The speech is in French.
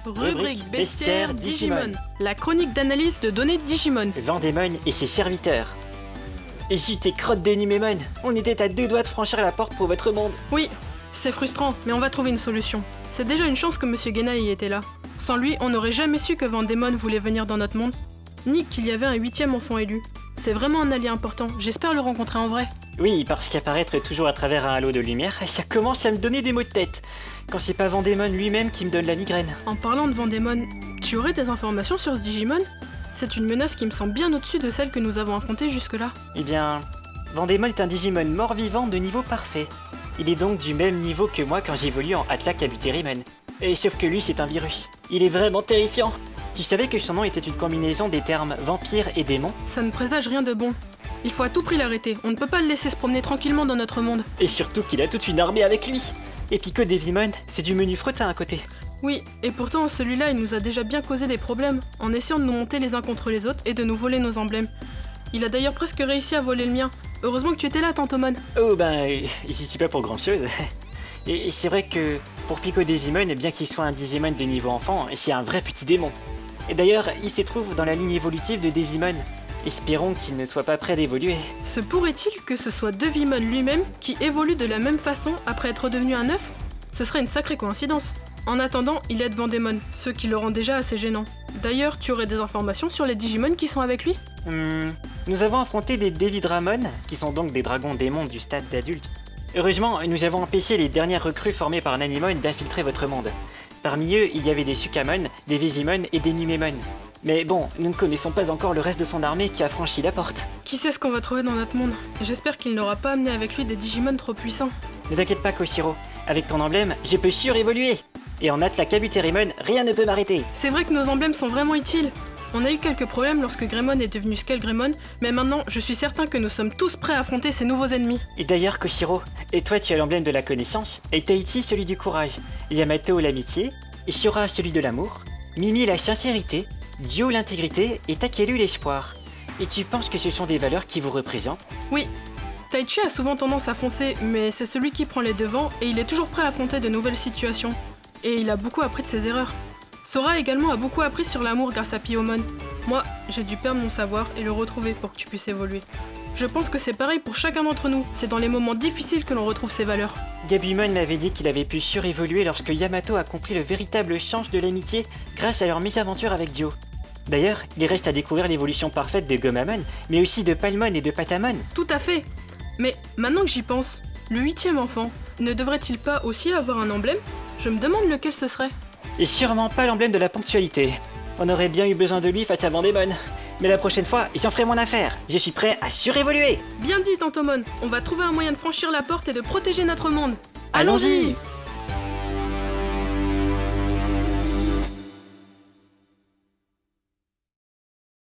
Rubrique bestiaire Digimon. La chronique d'analyse de données Digimon. Vendémon et ses serviteurs. Zut et crotte de Numemon, on était à 2 doigts de franchir la porte pour votre monde. Oui, c'est frustrant, mais on va trouver une solution. C'est déjà une chance que Monsieur Genai était là. Sans lui, on n'aurait jamais su que Vendémon voulait venir dans notre monde, ni qu'il y avait un 8e enfant élu. C'est vraiment un allié important, j'espère le rencontrer en vrai. Oui, parce qu'apparaître toujours à travers un halo de lumière, ça commence à me donner des maux de tête. Quand c'est pas Vendémon lui-même qui me donne la migraine. En parlant de Vendémon, tu aurais des informations sur ce Digimon ? C'est une menace qui me semble bien au-dessus de celle que nous avons affrontée jusque-là. Eh bien, Vendémon est un Digimon mort-vivant de niveau parfait. Il est donc du même niveau que moi quand j'évolue en Atla Kabuterimon. Et sauf que lui, c'est un virus. Il est vraiment terrifiant. Tu savais que son nom était une combinaison des termes vampire et démon ? Ça ne présage rien de bon. Il faut à tout prix l'arrêter, on ne peut pas le laisser se promener tranquillement dans notre monde. Et surtout qu'il a toute une armée avec lui. Et Pico Devimon, c'est du menu fretin à côté. Oui, et pourtant celui-là il nous a déjà bien causé des problèmes, en essayant de nous monter les uns contre les autres et de nous voler nos emblèmes. Il a d'ailleurs presque réussi à voler le mien. Heureusement que tu étais là, Tantomon. Oh ben, j'y suis pas pour grand chose. Et c'est vrai que pour Pico Devimon, bien qu'il soit un Digimon de niveau enfant, c'est un vrai petit démon. Et d'ailleurs, il se trouve dans la ligne évolutive de Devimon. Espérons qu'il ne soit pas prêt d'évoluer. Se pourrait-il que ce soit Devimon lui-même qui évolue de la même façon après être devenu un œuf ? Ce serait une sacrée coïncidence. En attendant, il aide Vendémon, ce qui le rend déjà assez gênant. D'ailleurs, tu aurais des informations sur les Digimon qui sont avec lui ? Nous avons affronté des Devidramon, qui sont donc des dragons démons du stade d'adulte. Heureusement, nous avons empêché les dernières recrues formées par Nanimon d'infiltrer votre monde. Parmi eux, il y avait des Sukamon, des Végimon et des Numemon. Mais bon, nous ne connaissons pas encore le reste de son armée qui a franchi la porte. Qui sait ce qu'on va trouver dans notre monde ? J'espère qu'il n'aura pas amené avec lui des Digimon trop puissants. Ne t'inquiète pas, Koshiro. Avec ton emblème, je peux surévoluer. Et en Atla Kabuterimon, rien ne peut m'arrêter. C'est vrai que nos emblèmes sont vraiment utiles. On a eu quelques problèmes lorsque Greymon est devenu Skullgreymon, mais maintenant, je suis certain que nous sommes tous prêts à affronter ces nouveaux ennemis. Et d'ailleurs, Koshiro, et toi tu as l'emblème de la connaissance, et Taichi celui du courage, Yamato l'amitié, Shura celui de l'amour, Mimi la sincérité, Dio l'intégrité et Takeru l'espoir. Et tu penses que ce sont des valeurs qui vous représentent ? Oui. Taichi a souvent tendance à foncer, mais c'est celui qui prend les devants et il est toujours prêt à affronter de nouvelles situations. Et il a beaucoup appris de ses erreurs. Sora également a beaucoup appris sur l'amour grâce à Piomon. Moi, j'ai dû perdre mon savoir et le retrouver pour que tu puisses évoluer. Je pense que c'est pareil pour chacun d'entre nous, c'est dans les moments difficiles que l'on retrouve ses valeurs. Gabumon m'avait dit qu'il avait pu surévoluer lorsque Yamato a compris le véritable sens de l'amitié grâce à leur mésaventure avec Dio. D'ailleurs, il reste à découvrir l'évolution parfaite de Gomamon, mais aussi de Palmon et de Patamon. Tout à fait. Mais maintenant que j'y pense, le 8e enfant, ne devrait-il pas aussi avoir un emblème ? Je me demande lequel ce serait. Et sûrement pas l'emblème de la ponctualité. On aurait bien eu besoin de lui face à Vendémon. Mais la prochaine fois, j'en ferai mon affaire. Je suis prêt à surévoluer. Bien dit, Tantomon. On va trouver un moyen de franchir la porte et de protéger notre monde. Allons-y.